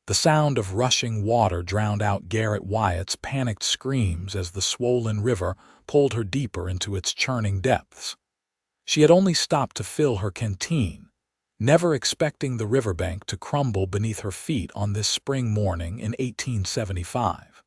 The sound of rushing water drowned out Garrett Wyatt's panicked screams as the swollen river pulled her deeper into its churning depths. She had only stopped to fill her canteen, never expecting the riverbank to crumble beneath her feet on this spring morning in 1875.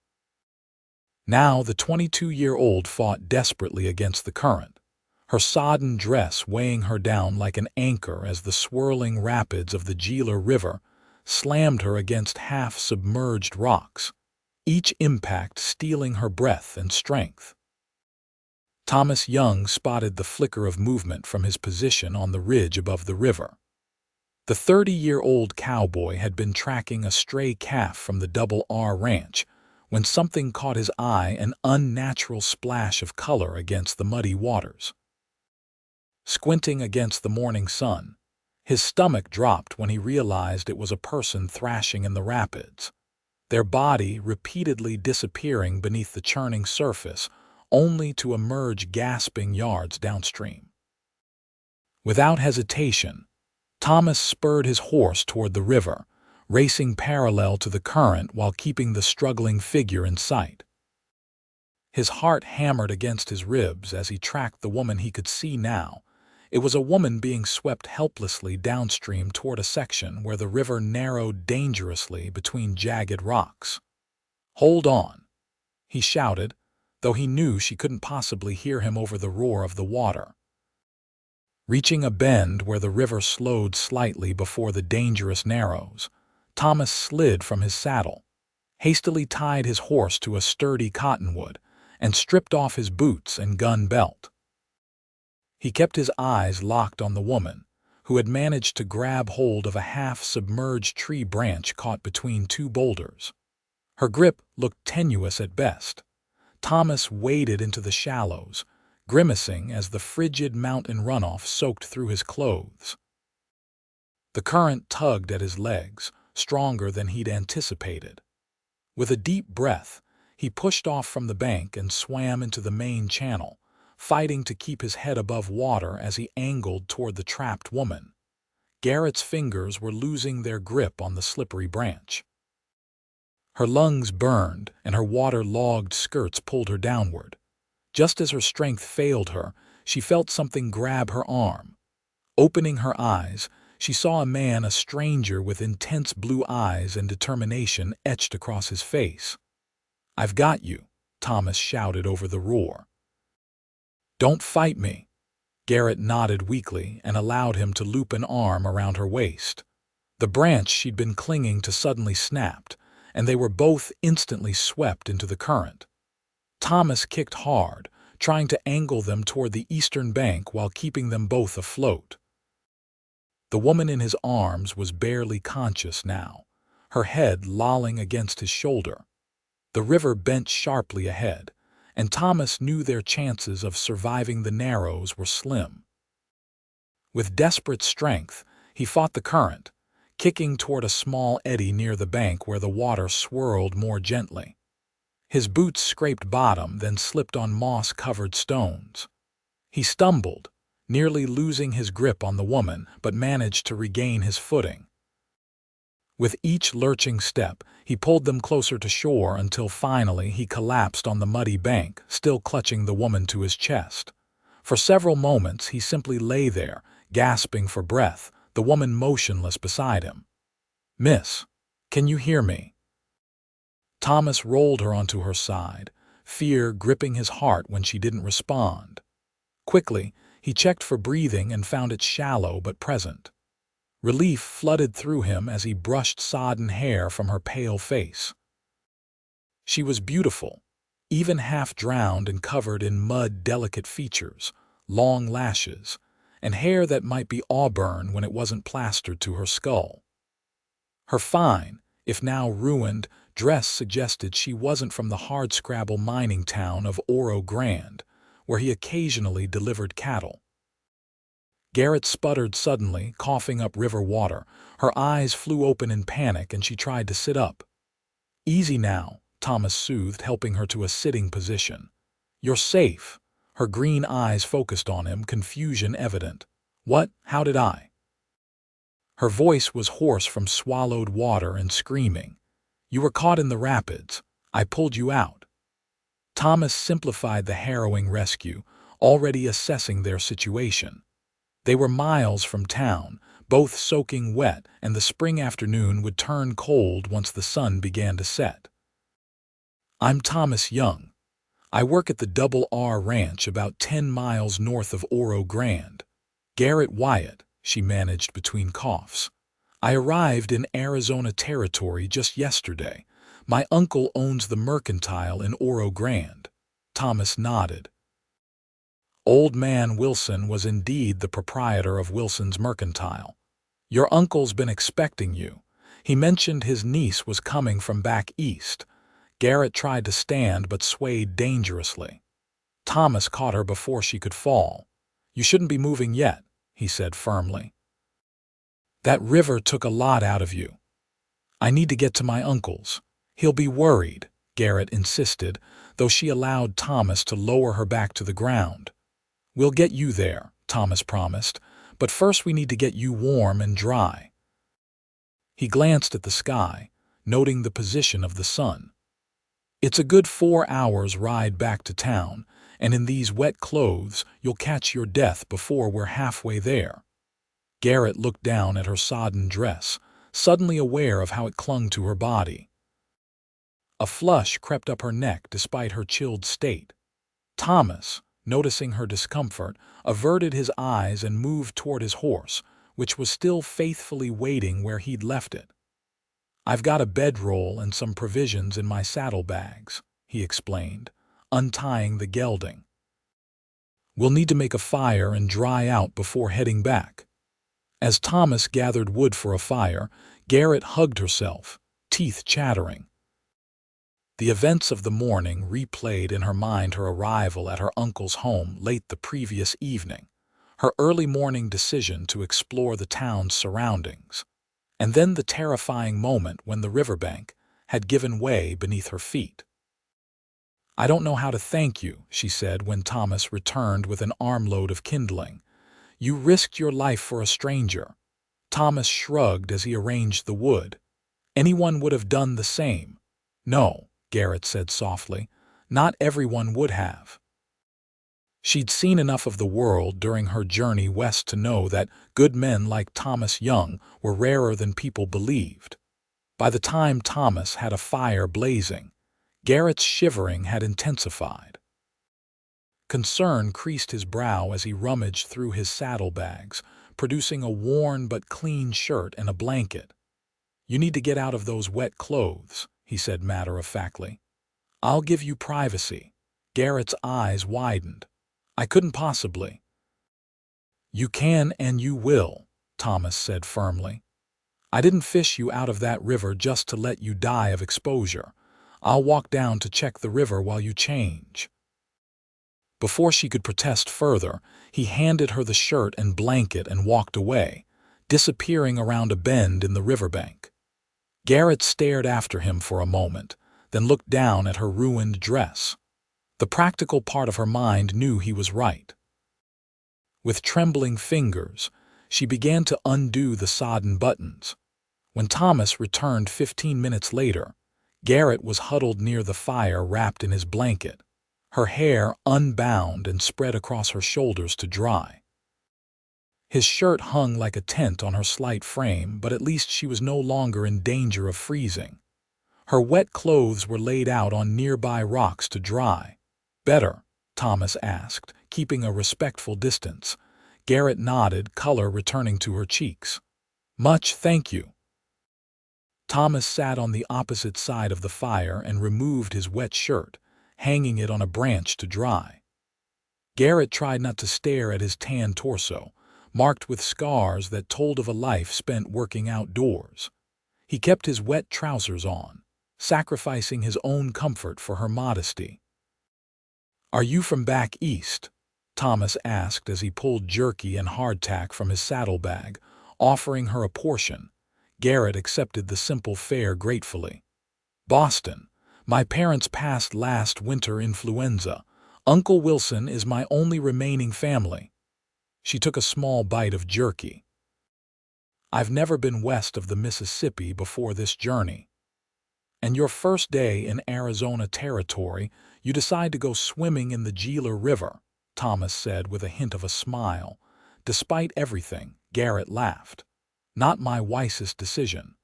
Now the 22-year-old fought desperately against the current, her sodden dress weighing her down like an anchor as the swirling rapids of the Gila River slammed her against half-submerged rocks, each impact stealing her breath and strength. Thomas Young spotted the flicker of movement from his position on the ridge above the river. The 30-year-old cowboy had been tracking a stray calf from the Double R Ranch when something caught his eye, an unnatural splash of color against the muddy waters. Squinting against the morning sun, his stomach dropped when he realized it was a person thrashing in the rapids, their body repeatedly disappearing beneath the churning surface, only to emerge gasping yards downstream. Without hesitation, Thomas spurred his horse toward the river, racing parallel to the current while keeping the struggling figure in sight. His heart hammered against his ribs as he tracked the woman he could see now. It was a woman being swept helplessly downstream toward a section where the river narrowed dangerously between jagged rocks. "Hold on," he shouted, though he knew she couldn't possibly hear him over the roar of the water. Reaching a bend where the river slowed slightly before the dangerous narrows, Thomas slid from his saddle, hastily tied his horse to a sturdy cottonwood, and stripped off his boots and gun belt. He kept his eyes locked on the woman, who had managed to grab hold of a half-submerged tree branch caught between two boulders. Her grip looked tenuous at best. Thomas waded into the shallows, grimacing as the frigid mountain runoff soaked through his clothes. The current tugged at his legs, stronger than he'd anticipated. With a deep breath, he pushed off from the bank and swam into the main channel, fighting to keep his head above water as he angled toward the trapped woman. Garrett's fingers were losing their grip on the slippery branch. Her lungs burned, and her water-logged skirts pulled her downward. Just as her strength failed her, she felt something grab her arm. Opening her eyes, she saw a man, a stranger with intense blue eyes and determination etched across his face. "I've got you," Thomas shouted over the roar. "Don't fight me." Garrett nodded weakly and allowed him to loop an arm around her waist. The branch she'd been clinging to suddenly snapped, and they were both instantly swept into the current. Thomas kicked hard, trying to angle them toward the eastern bank while keeping them both afloat. The woman in his arms was barely conscious now, her head lolling against his shoulder. The river bent sharply ahead, and Thomas knew their chances of surviving the narrows were slim. With desperate strength, he fought the current, kicking toward a small eddy near the bank where the water swirled more gently. His boots scraped bottom, then slipped on moss-covered stones. He stumbled, nearly losing his grip on the woman, but managed to regain his footing. With each lurching step, he pulled them closer to shore until finally he collapsed on the muddy bank, still clutching the woman to his chest. For several moments he simply lay there, gasping for breath, the woman motionless beside him. "Miss, can you hear me?" Thomas rolled her onto her side, fear gripping his heart when she didn't respond. Quickly, he checked for breathing and found it shallow but present. Relief flooded through him as he brushed sodden hair from her pale face. She was beautiful, even half drowned and covered in mud-delicate features, long lashes, and hair that might be auburn when it wasn't plastered to her skull. Her fine, if now ruined, dress suggested she wasn't from the hardscrabble mining town of Oro Grande, where he occasionally delivered cattle. Garrett sputtered suddenly, coughing up river water. Her eyes flew open in panic and she tried to sit up. "Easy now," Thomas soothed, helping her to a sitting position. "You're safe." Her green eyes focused on him, confusion evident. "What? How did I?" Her voice was hoarse from swallowed water and screaming. "You were caught in the rapids. I pulled you out." Thomas simplified the harrowing rescue, already assessing their situation. They were miles from town, both soaking wet, and the spring afternoon would turn cold once the sun began to set. "I'm Thomas Young. I work at the Double R Ranch about 10 miles north of Oro Grande. Garrett Wyatt," she managed between coughs. "I arrived in Arizona Territory just yesterday. My uncle owns the mercantile in Oro Grande." Thomas nodded. Old Man Wilson was indeed the proprietor of Wilson's mercantile. "Your uncle's been expecting you. He mentioned his niece was coming from back east." Garrett tried to stand but swayed dangerously. Thomas caught her before she could fall. "You shouldn't be moving yet," he said firmly. "That river took a lot out of you. I need to get to my uncle's. He'll be worried," Garrett insisted, though she allowed Thomas to lower her back to the ground. "We'll get you there," Thomas promised, "but first we need to get you warm and dry." He glanced at the sky, noting the position of the sun. "It's a good 4 hours ride back to town, and in these wet clothes you'll catch your death before we're halfway there." Garrett looked down at her sodden dress, suddenly aware of how it clung to her body. A flush crept up her neck despite her chilled state. Thomas, noticing her discomfort, averted his eyes and moved toward his horse, which was still faithfully waiting where he'd left it. "I've got a bedroll and some provisions in my saddlebags," he explained, untying the gelding. "We'll need to make a fire and dry out before heading back." As Thomas gathered wood for a fire, Garrett hugged herself, teeth chattering. The events of the morning replayed in her mind her arrival at her uncle's home late the previous evening, her early morning decision to explore the town's surroundings, and then the terrifying moment when the riverbank had given way beneath her feet. "I don't know how to thank you," she said when Thomas returned with an armload of kindling. "You risked your life for a stranger." Thomas shrugged as he arranged the wood. "Anyone would have done the same." "No," Garrett said softly, "not everyone would have." She'd seen enough of the world during her journey west to know that good men like Thomas Young were rarer than people believed. By the time Thomas had a fire blazing, Garrett's shivering had intensified. Concern creased his brow as he rummaged through his saddlebags, producing a worn but clean shirt and a blanket. "You need to get out of those wet clothes," he said matter-of-factly. "I'll give you privacy." Garrett's eyes widened. "I couldn't possibly." "You can and you will," Thomas said firmly. "I didn't fish you out of that river just to let you die of exposure. I'll walk down to check the river while you change." Before she could protest further, he handed her the shirt and blanket and walked away, disappearing around a bend in the riverbank. Garrett stared after him for a moment, then looked down at her ruined dress. The practical part of her mind knew he was right. With trembling fingers, she began to undo the sodden buttons. When Thomas returned 15 minutes later, Garrett was huddled near the fire wrapped in his blanket, her hair unbound and spread across her shoulders to dry. His shirt hung like a tent on her slight frame, but at least she was no longer in danger of freezing. Her wet clothes were laid out on nearby rocks to dry. "Better?" Thomas asked, keeping a respectful distance. Garrett nodded, color returning to her cheeks. "Much, thank you." Thomas sat on the opposite side of the fire and removed his wet shirt, hanging it on a branch to dry. Garrett tried not to stare at his tan torso, marked with scars that told of a life spent working outdoors. He kept his wet trousers on, sacrificing his own comfort for her modesty. "Are you from back east?" Thomas asked as he pulled jerky and hardtack from his saddlebag, offering her a portion. Garrett accepted the simple fare gratefully. "Boston. My parents passed last winter influenza. Uncle Wilson is my only remaining family." She took a small bite of jerky. I've never been west of the Mississippi before this journey. And your first day in Arizona territory, you decide to go swimming in the Gila River, Thomas said with a hint of a smile. Despite everything, Garrett laughed. Not my wisest decision.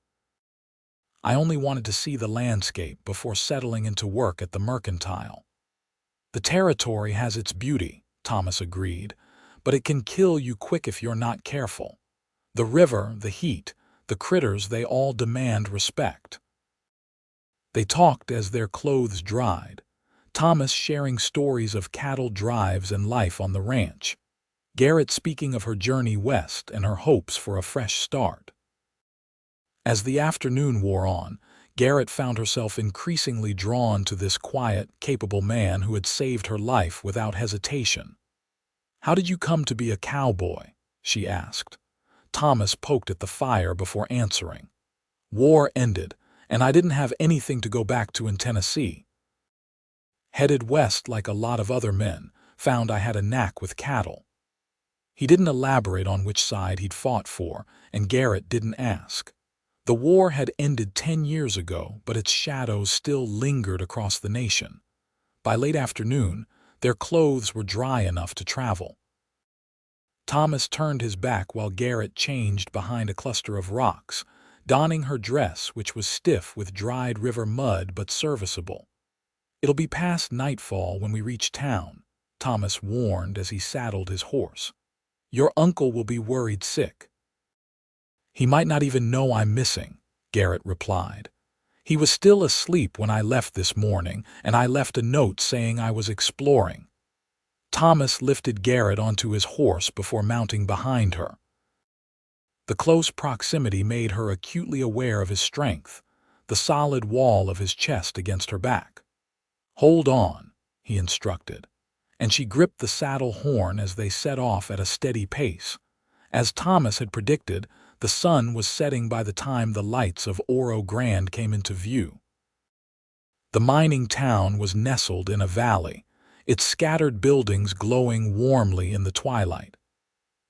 I only wanted to see the landscape before settling into work at the mercantile. The territory has its beauty, Thomas agreed, but it can kill you quick if you're not careful. The river, the heat, the critters, they all demand respect. They talked as their clothes dried, Thomas sharing stories of cattle drives and life on the ranch, Garrett speaking of her journey west and her hopes for a fresh start. As the afternoon wore on, Garrett found herself increasingly drawn to this quiet, capable man who had saved her life without hesitation. "How did you come to be a cowboy?" she asked. Thomas poked at the fire before answering. "War ended, and I didn't have anything to go back to in Tennessee. Headed west like a lot of other men, found I had a knack with cattle." He didn't elaborate on which side he'd fought for, and Garrett didn't ask. The war had ended 10 years ago, but its shadows still lingered across the nation. By late afternoon, their clothes were dry enough to travel. Thomas turned his back while Garrett changed behind a cluster of rocks, donning her dress, which was stiff with dried river mud but serviceable. "It'll be past nightfall when we reach town," Thomas warned as he saddled his horse. "Your uncle will be worried sick." "He might not even know I'm missing," Garrett replied. "He was still asleep when I left this morning, and I left a note saying I was exploring." Thomas lifted Garrett onto his horse before mounting behind her. The close proximity made her acutely aware of his strength, the solid wall of his chest against her back. "Hold on," he instructed, and she gripped the saddle horn as they set off at a steady pace. As Thomas had predicted, the sun was setting by the time the lights of Oro Grande came into view. The mining town was nestled in a valley, its scattered buildings glowing warmly in the twilight.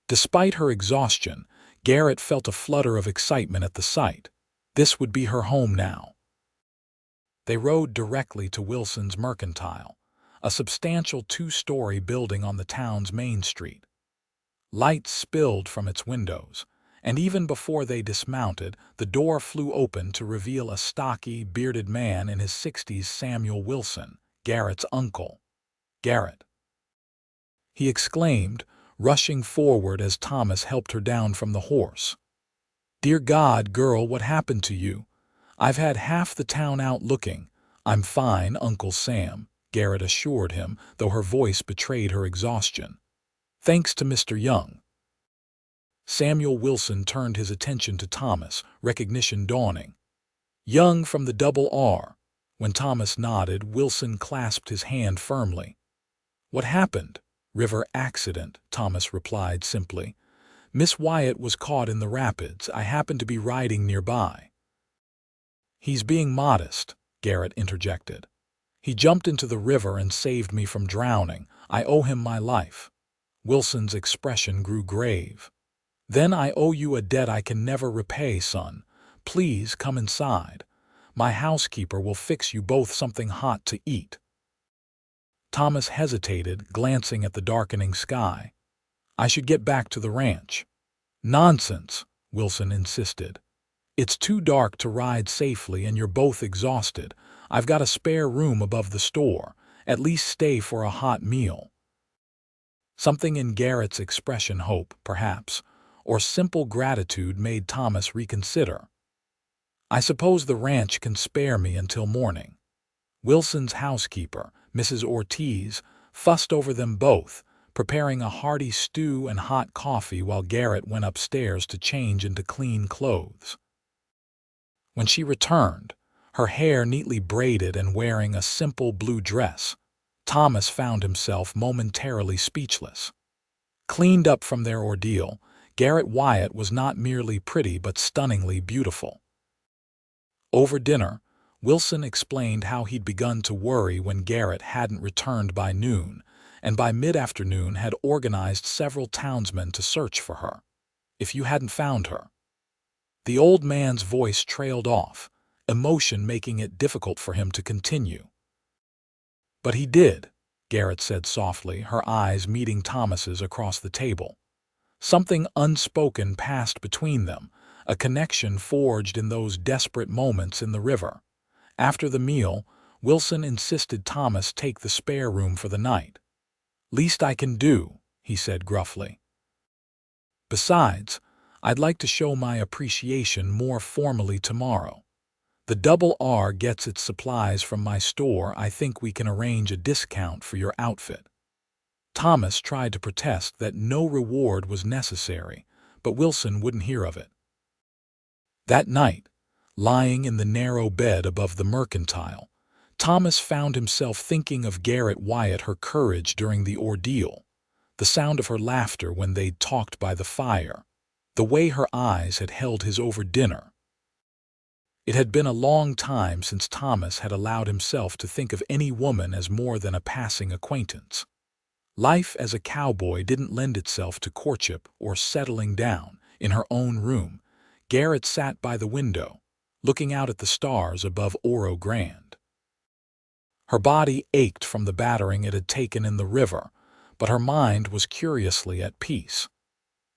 Despite her exhaustion, Garrett felt a flutter of excitement at the sight. This would be her home now. They rode directly to Wilson's Mercantile, a substantial 2-story building on the town's main street. Light spilled from its windows, and even before they dismounted, the door flew open to reveal a stocky, bearded man in his 60s, Samuel Wilson, Garrett's uncle. "Garrett," he exclaimed, rushing forward as Thomas helped her down from the horse. "Dear God, girl, what happened to you? I've had half the town out looking." "I'm fine, Uncle Sam," Garrett assured him, though her voice betrayed her exhaustion. "Thanks to Mr. Young." Samuel Wilson turned his attention to Thomas, recognition dawning. "Young from the Double R." When Thomas nodded, Wilson clasped his hand firmly. "What happened?" "River accident," Thomas replied simply. "Miss Wyatt was caught in the rapids. I happened to be riding nearby." "He's being modest," Garrett interjected. "He jumped into the river and saved me from drowning. I owe him my life." Wilson's expression grew grave. "Then I owe you a debt I can never repay, son. Please come inside. My housekeeper will fix you both something hot to eat." Thomas hesitated, glancing at the darkening sky. "I should get back to the ranch." "Nonsense," Wilson insisted. "It's too dark to ride safely and you're both exhausted. I've got a spare room above the store. At least stay for a hot meal." Something in Garrett's expression, hope, perhaps, or simple gratitude, made Thomas reconsider. "I suppose the ranch can spare me until morning." Wilson's housekeeper, Mrs. Ortiz, fussed over them both, preparing a hearty stew and hot coffee while Garrett went upstairs to change into clean clothes. When she returned, her hair neatly braided and wearing a simple blue dress, Thomas found himself momentarily speechless. Cleaned up from their ordeal, Garrett Wyatt was not merely pretty but stunningly beautiful. Over dinner, Wilson explained how he'd begun to worry when Garrett hadn't returned by noon, and by mid-afternoon had organized several townsmen to search for her. "If you hadn't found her," The old man's voice trailed off, emotion making it difficult for him to continue. "But he did," Garrett said softly, her eyes meeting Thomas's across the table. Something unspoken passed between them, a connection forged in those desperate moments in the river. After the meal, Wilson insisted Thomas take the spare room for the night. "Least I can do," he said gruffly. "Besides, I'd like to show my appreciation more formally tomorrow. The Double R gets its supplies from my store. I think we can arrange a discount for your outfit." Thomas tried to protest that no reward was necessary, but Wilson wouldn't hear of it. That night, lying in the narrow bed above the mercantile, Thomas found himself thinking of Garrett Wyatt, her courage during the ordeal, the sound of her laughter when they'd talked by the fire, the way her eyes had held his over dinner. It had been a long time since Thomas had allowed himself to think of any woman as more than a passing acquaintance. Life as a cowboy didn't lend itself to courtship or settling down. In her own room, Garrett sat by the window, looking out at the stars above Oro Grande. Her body ached from the battering it had taken in the river, but her mind was curiously at peace.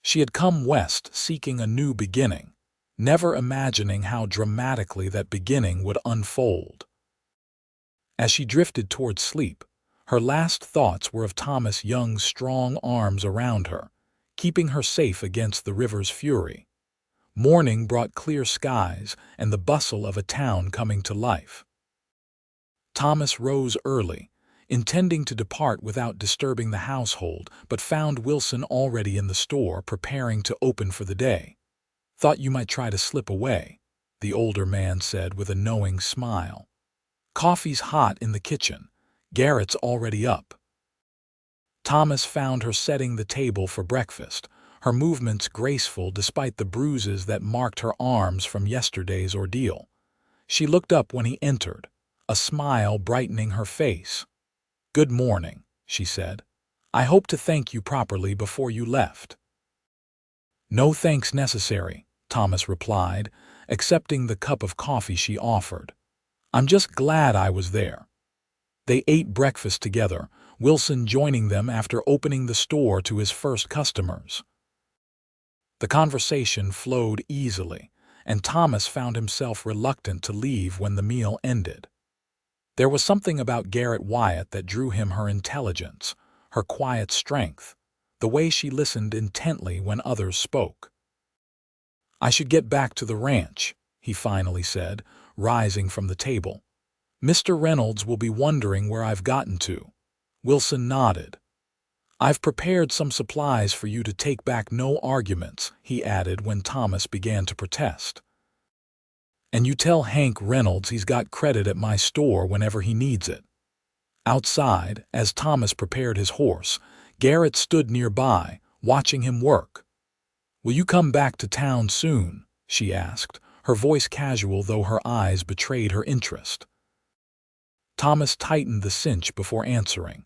She had come west seeking a new beginning, never imagining how dramatically that beginning would unfold. As she drifted toward sleep, her last thoughts were of Thomas Young's strong arms around her, keeping her safe against the river's fury. Morning brought clear skies and the bustle of a town coming to life. Thomas rose early, intending to depart without disturbing the household, but found Wilson already in the store preparing to open for the day. "Thought you might try to slip away," the older man said with a knowing smile. "Coffee's hot in the kitchen. Garrett's already up." Thomas found her setting the table for breakfast, her movements graceful despite the bruises that marked her arms from yesterday's ordeal. She looked up when he entered, a smile brightening her face. "Good morning," she said. "I hope to thank you properly before you left." "No thanks necessary," Thomas replied, accepting the cup of coffee she offered. "I'm just glad I was there." They ate breakfast together, Wilson joining them after opening the store to his first customers. The conversation flowed easily, and Thomas found himself reluctant to leave when the meal ended. There was something about Garrett Wyatt that drew him: her intelligence, her quiet strength, the way she listened intently when others spoke. "I should get back to the ranch," he finally said, rising from the table. "Mr. Reynolds will be wondering where I've gotten to." Wilson nodded. "I've prepared some supplies for you to take back. No arguments," he added when Thomas began to protest. "And you tell Hank Reynolds he's got credit at my store whenever he needs it." Outside, as Thomas prepared his horse, Garrett stood nearby, watching him work. "Will you come back to town soon?" she asked, her voice casual though her eyes betrayed her interest. Thomas tightened the cinch before answering.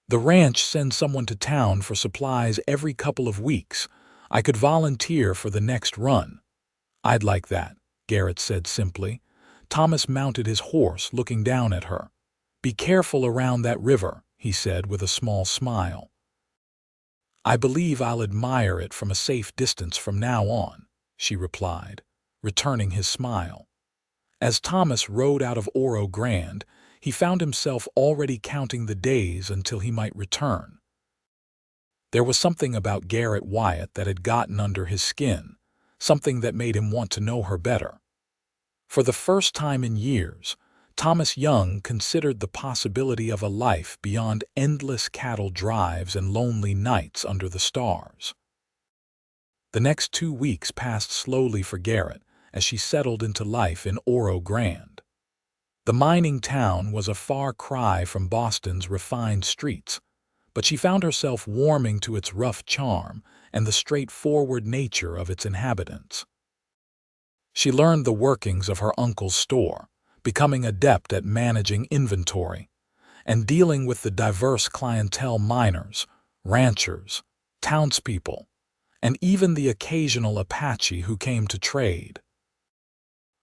"The ranch sends someone to town for supplies every couple of weeks. I could volunteer for the next run." "I'd like that," Garrett said simply. Thomas mounted his horse, looking down at her. "Be careful around that river," he said with a small smile. "I believe I'll admire it from a safe distance from now on," she replied, returning his smile. As Thomas rode out of Oro Grande, he found himself already counting the days until he might return. There was something about Garrett Wyatt that had gotten under his skin, something that made him want to know her better. For the first time in years, Thomas Young considered the possibility of a life beyond endless cattle drives and lonely nights under the stars. The next 2 weeks passed slowly for Garrett as she settled into life in Oro Grande. The mining town was a far cry from Boston's refined streets, but she found herself warming to its rough charm and the straightforward nature of its inhabitants. She learned the workings of her uncle's store, becoming adept at managing inventory and dealing with the diverse clientele: miners, ranchers, townspeople, and even the occasional Apache who came to trade.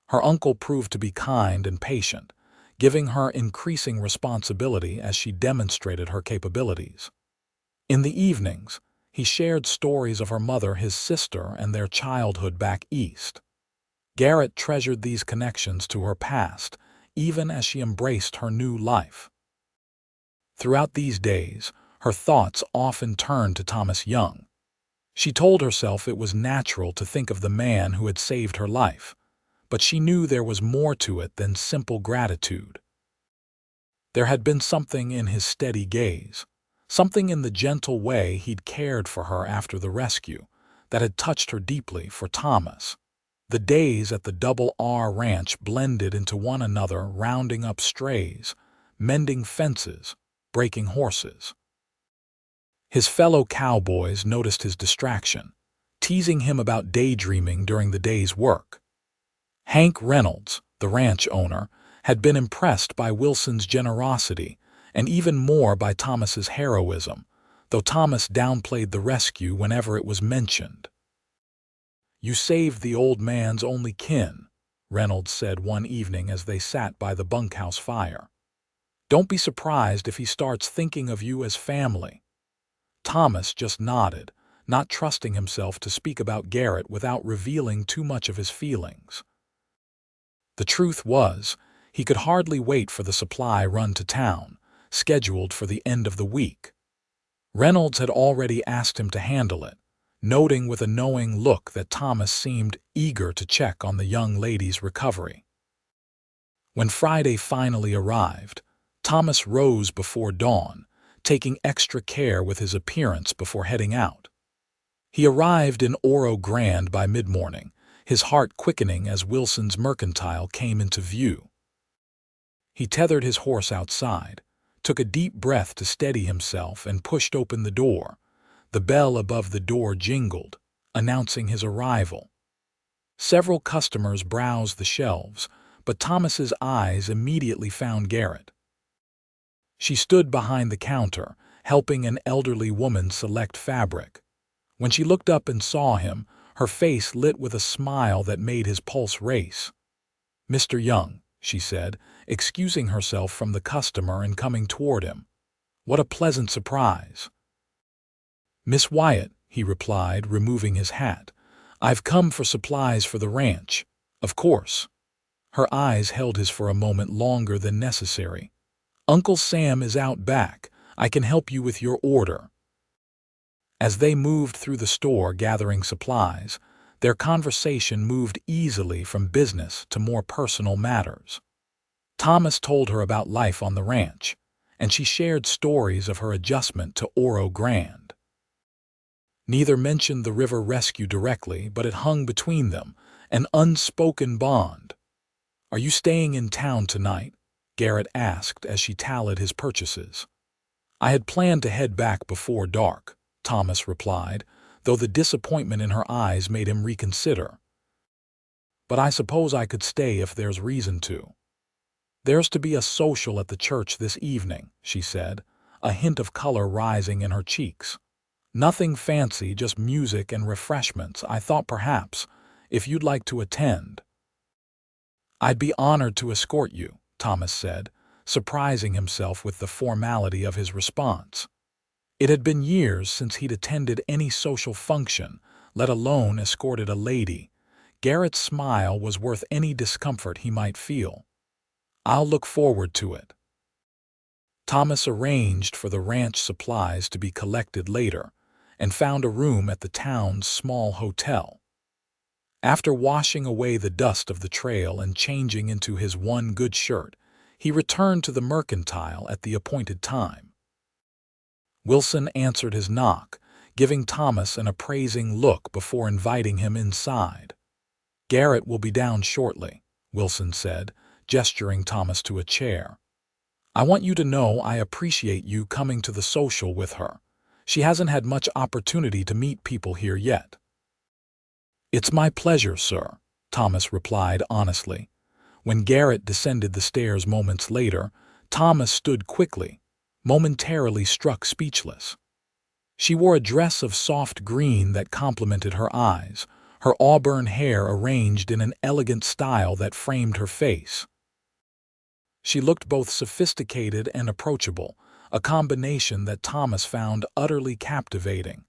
Her uncle proved to be kind and patient, giving her increasing responsibility as she demonstrated her capabilities. In the evenings, he shared stories of her mother, his sister, and their childhood back east. Garrett treasured these connections to her past, even as she embraced her new life. Throughout these days, her thoughts often turned to Thomas Young. She told herself it was natural to think of the man who had saved her life, but she knew there was more to it than simple gratitude. There had been something in his steady gaze, something in the gentle way he'd cared for her after the rescue, that had touched her deeply. For Thomas, the days at the Double R Ranch blended into one another, rounding up strays, mending fences, breaking horses. His fellow cowboys noticed his distraction, teasing him about daydreaming during the day's work. Hank Reynolds, the ranch owner, had been impressed by Wilson's generosity and even more by Thomas's heroism, though Thomas downplayed the rescue whenever it was mentioned. "You saved the old man's only kin," Reynolds said one evening as they sat by the bunkhouse fire. "Don't be surprised if he starts thinking of you as family." Thomas just nodded, not trusting himself to speak about Garrett without revealing too much of his feelings. The truth was, he could hardly wait for the supply run to town, scheduled for the end of the week. Reynolds had already asked him to handle it, noting with a knowing look that Thomas seemed eager to check on the young lady's recovery. When Friday finally arrived, Thomas rose before dawn, taking extra care with his appearance before heading out. He arrived in Oro Grande by mid-morning, his heart quickening as Wilson's mercantile came into view. He tethered his horse outside, took a deep breath to steady himself, and pushed open the door. The bell above the door jingled, announcing his arrival. Several customers browsed the shelves, but Thomas's eyes immediately found Garrett. She stood behind the counter, helping an elderly woman select fabric. When she looked up and saw him, her face lit with a smile that made his pulse race. "Mr. Young," she said, excusing herself from the customer and coming toward him. "What a pleasant surprise." "Miss Wyatt," he replied, removing his hat. "I've come for supplies for the ranch, of course." Her eyes held his for a moment longer than necessary. "Uncle Sam is out back. I can help you with your order." As they moved through the store gathering supplies, their conversation moved easily from business to more personal matters. Thomas told her about life on the ranch, and she shared stories of her adjustment to Oro Grande. Neither mentioned the river rescue directly, but it hung between them, an unspoken bond. "Are you staying in town tonight?" Garrett asked as she tallied his purchases. "I had planned to head back before dark," Thomas replied, though the disappointment in her eyes made him reconsider. "But I suppose I could stay if there's reason to." "There's to be a social at the church this evening," she said, a hint of color rising in her cheeks. "Nothing fancy, just music and refreshments. I thought perhaps, if you'd like to attend." "I'd be honored to escort you," Thomas said, surprising himself with the formality of his response. It had been years since he'd attended any social function, let alone escorted a lady. Garrett's smile was worth any discomfort he might feel. "I'll look forward to it." Thomas arranged for the ranch supplies to be collected later, and found a room at the town's small hotel. After washing away the dust of the trail and changing into his one good shirt, he returned to the mercantile at the appointed time. Wilson answered his knock, giving Thomas an appraising look before inviting him inside. "Garrett will be down shortly," Wilson said, gesturing Thomas to a chair. "I want you to know I appreciate you coming to the social with her. She hasn't had much opportunity to meet people here yet." "It's my pleasure, sir," Thomas replied honestly. When Garrett descended the stairs moments later, Thomas stood quickly, momentarily struck speechless. She wore a dress of soft green that complemented her eyes, her auburn hair arranged in an elegant style that framed her face. She looked both sophisticated and approachable, a combination that Thomas found utterly captivating.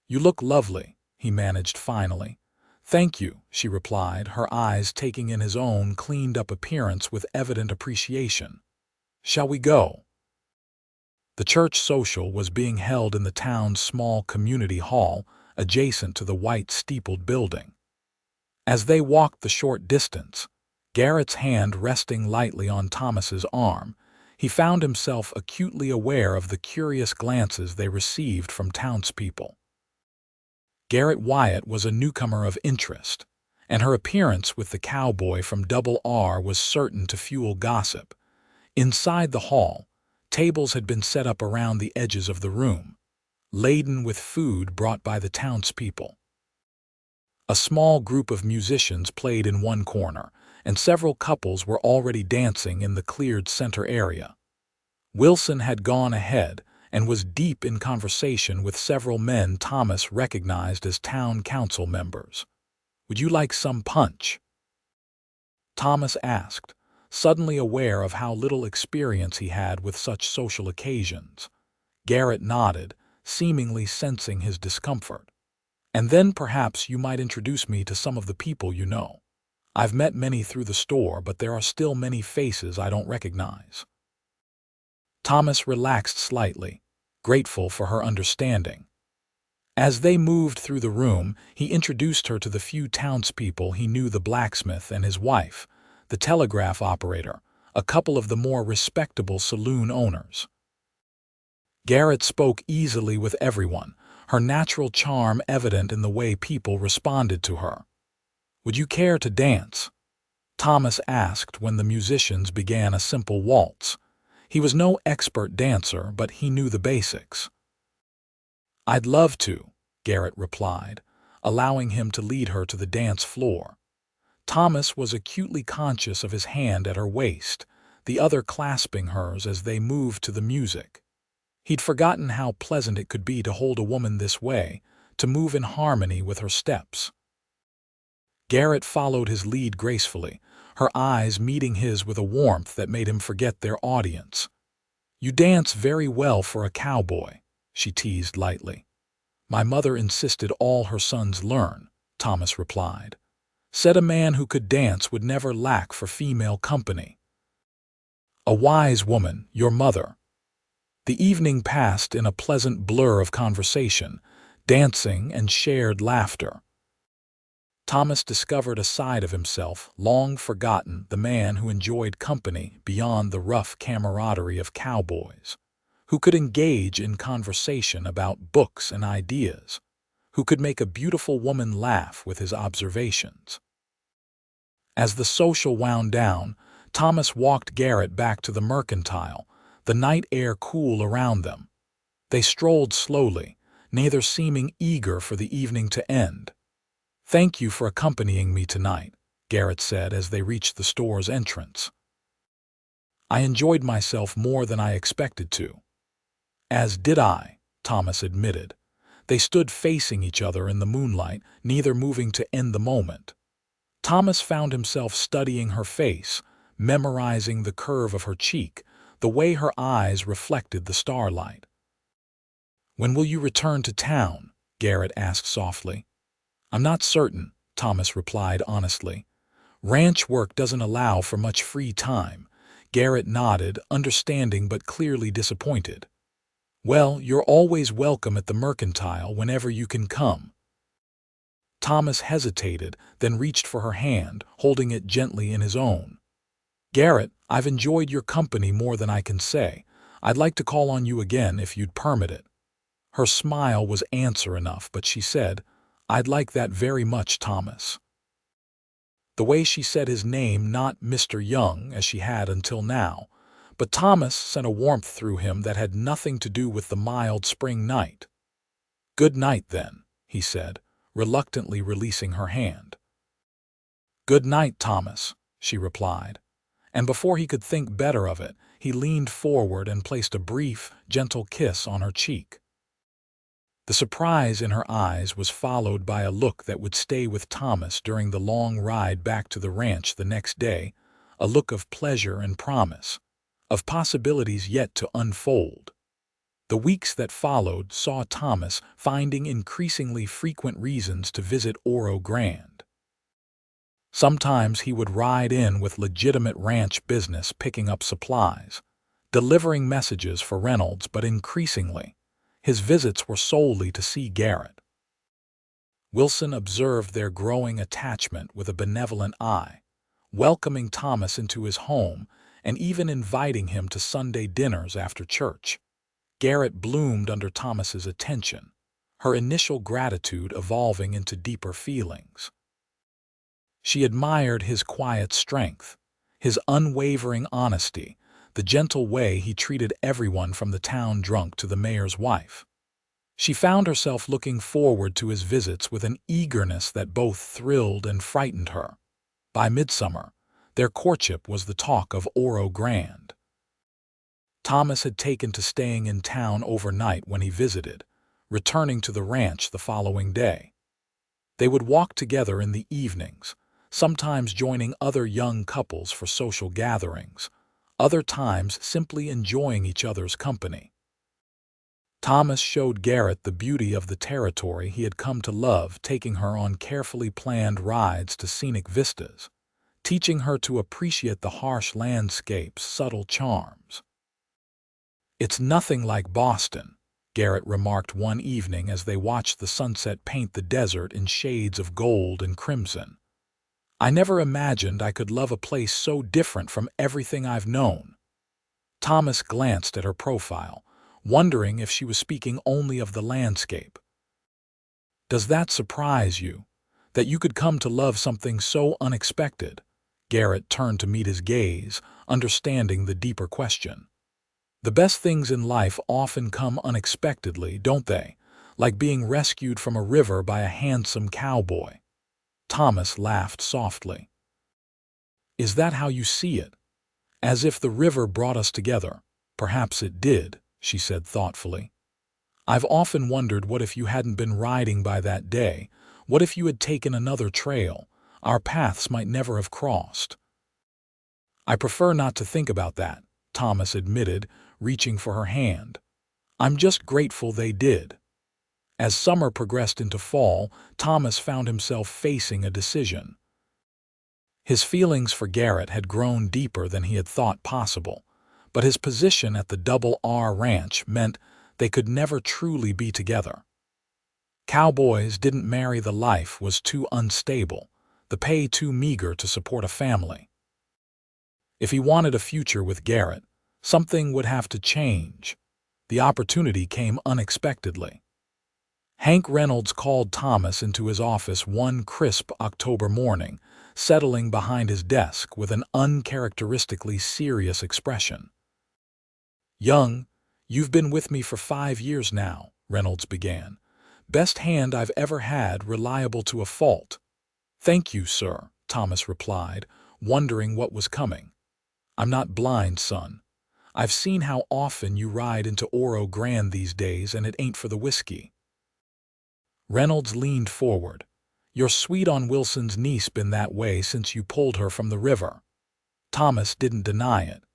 "You look lovely," he managed finally. "Thank you," she replied, her eyes taking in his own cleaned-up appearance with evident appreciation. "Shall we go?" The church social was being held in the town's small community hall, adjacent to the white steepled building. As they walked the short distance, Garrett's hand resting lightly on Thomas's arm, he found himself acutely aware of the curious glances they received from townspeople. Garrett Wyatt was a newcomer of interest, and her appearance with the cowboy from Double R was certain to fuel gossip. Inside the hall, tables had been set up around the edges of the room, laden with food brought by the townspeople. A small group of musicians played in one corner, and several couples were already dancing in the cleared center area. Wilson had gone ahead and was deep in conversation with several men Thomas recognized as town council members. "Would you like some punch?" Thomas asked, suddenly aware of how little experience he had with such social occasions. Garrett nodded, seemingly sensing his discomfort. "And then perhaps you might introduce me to some of the people you know. I've met many through the store, but there are still many faces I don't recognize." Thomas relaxed slightly, grateful for her understanding. As they moved through the room, he introduced her to the few townspeople he knew: the blacksmith and his wife, the telegraph operator, a couple of the more respectable saloon owners. Garrett spoke easily with everyone, her natural charm evident in the way people responded to her. "Would you care to dance?" Thomas asked when the musicians began a simple waltz. He was no expert dancer, but he knew the basics. "I'd love to," Garrett replied, allowing him to lead her to the dance floor. Thomas was acutely conscious of his hand at her waist, the other clasping hers as they moved to the music. He'd forgotten how pleasant it could be to hold a woman this way, to move in harmony with her steps. Garrett followed his lead gracefully, her eyes meeting his with a warmth that made him forget their audience. "You dance very well for a cowboy," she teased lightly. "My mother insisted all her sons learn," Thomas replied. "Said a man who could dance would never lack for female company." "A wise woman, your mother." The evening passed in a pleasant blur of conversation, dancing and shared laughter. Thomas discovered a side of himself long forgotten, the man who enjoyed company beyond the rough camaraderie of cowboys, who could engage in conversation about books and ideas, who could make a beautiful woman laugh with his observations. As the social wound down, Thomas walked Garrett back to the mercantile, the night air cool around them. They strolled slowly, neither seeming eager for the evening to end. "Thank you for accompanying me tonight," Garrett said as they reached the store's entrance. "I enjoyed myself more than I expected to." "As did I," Thomas admitted. They stood facing each other in the moonlight, neither moving to end the moment. Thomas found himself studying her face, memorizing the curve of her cheek, the way her eyes reflected the starlight. "When will you return to town?" Garrett asked softly. "I'm not certain," Thomas replied honestly. "Ranch work doesn't allow for much free time." Garrett nodded, understanding but clearly disappointed. "Well, you're always welcome at the mercantile whenever you can come." Thomas hesitated, then reached for her hand, holding it gently in his own. "Garrett, I've enjoyed your company more than I can say. I'd like to call on you again if you'd permit it." Her smile was answer enough, but she said, "I'd like that very much, Thomas." The way she said his name, not Mr. Young as she had until now, but Thomas sent a warmth through him that had nothing to do with the mild spring night. "Good night, then," he said, reluctantly releasing her hand. "Good night, Thomas," she replied, and before he could think better of it, he leaned forward and placed a brief, gentle kiss on her cheek. The surprise in her eyes was followed by a look that would stay with Thomas during the long ride back to the ranch the next day, a look of pleasure and promise, of possibilities yet to unfold. The weeks that followed saw Thomas finding increasingly frequent reasons to visit Oro Grande. Sometimes he would ride in with legitimate ranch business picking up supplies, delivering messages for Reynolds, but increasingly, his visits were solely to see Garrett. Wilson observed their growing attachment with a benevolent eye, welcoming Thomas into his home and even inviting him to Sunday dinners after church. Garrett bloomed under Thomas's attention, her initial gratitude evolving into deeper feelings. She admired his quiet strength, his unwavering honesty, the gentle way he treated everyone from the town drunk to the mayor's wife. She found herself looking forward to his visits with an eagerness that both thrilled and frightened her. By midsummer, their courtship was the talk of Oro Grande. Thomas had taken to staying in town overnight when he visited, returning to the ranch the following day. They would walk together in the evenings, sometimes joining other young couples for social gatherings, other times simply enjoying each other's company. Thomas showed Garrett the beauty of the territory he had come to love, taking her on carefully planned rides to scenic vistas, teaching her to appreciate the harsh landscape's subtle charms. "It's nothing like Boston," Garrett remarked one evening as they watched the sunset paint the desert in shades of gold and crimson. "I never imagined I could love a place so different from everything I've known." Thomas glanced at her profile, wondering if she was speaking only of the landscape. "Does that surprise you, that you could come to love something so unexpected?" Garrett turned to meet his gaze, understanding the deeper question. "The best things in life often come unexpectedly, don't they? Like being rescued from a river by a handsome cowboy." Thomas laughed softly. "Is that how you see it? As if the river brought us together?" "Perhaps it did," she said thoughtfully. "I've often wondered, what if you hadn't been riding by that day? What if you had taken another trail? Our paths might never have crossed." "I prefer not to think about that," Thomas admitted, reaching for her hand. "I'm just grateful they did." As summer progressed into fall, Thomas found himself facing a decision. His feelings for Garrett had grown deeper than he had thought possible, but his position at the Double R Ranch meant they could never truly be together. Cowboys didn't marry, the life was too unstable, the pay too meager to support a family. If he wanted a future with Garrett, something would have to change. The opportunity came unexpectedly. Hank Reynolds called Thomas into his office one crisp October morning, settling behind his desk with an uncharacteristically serious expression. "Young, you've been with me for 5 years now," Reynolds began. "Best hand I've ever had, reliable to a fault." "Thank you, sir," Thomas replied, wondering what was coming. "I'm not blind, son. I've seen how often you ride into Oro Grande these days, and it ain't for the whiskey." Reynolds leaned forward. "Your sweet on Wilson's niece been that way since you pulled her from the river." Thomas didn't deny it.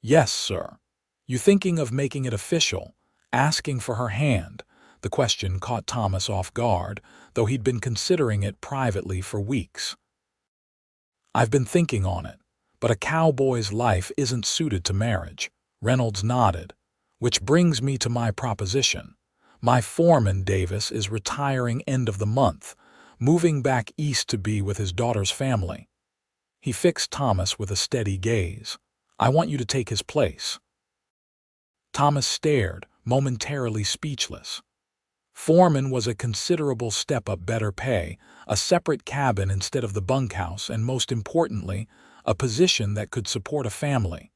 "Yes, sir." "You thinking of making it official, asking for her hand?" The question caught Thomas off guard, though he'd been considering it privately for weeks. "I've been thinking on it, but a cowboy's life isn't suited to marriage." Reynolds nodded. "Which brings me to my proposition. My foreman, Davis, is retiring end of the month, moving back east to be with his daughter's family." He fixed Thomas with a steady gaze. "I want you to take his place." Thomas stared, momentarily speechless. Foreman was a considerable step up, better pay, a separate cabin instead of the bunkhouse, and most importantly, a position that could support a family.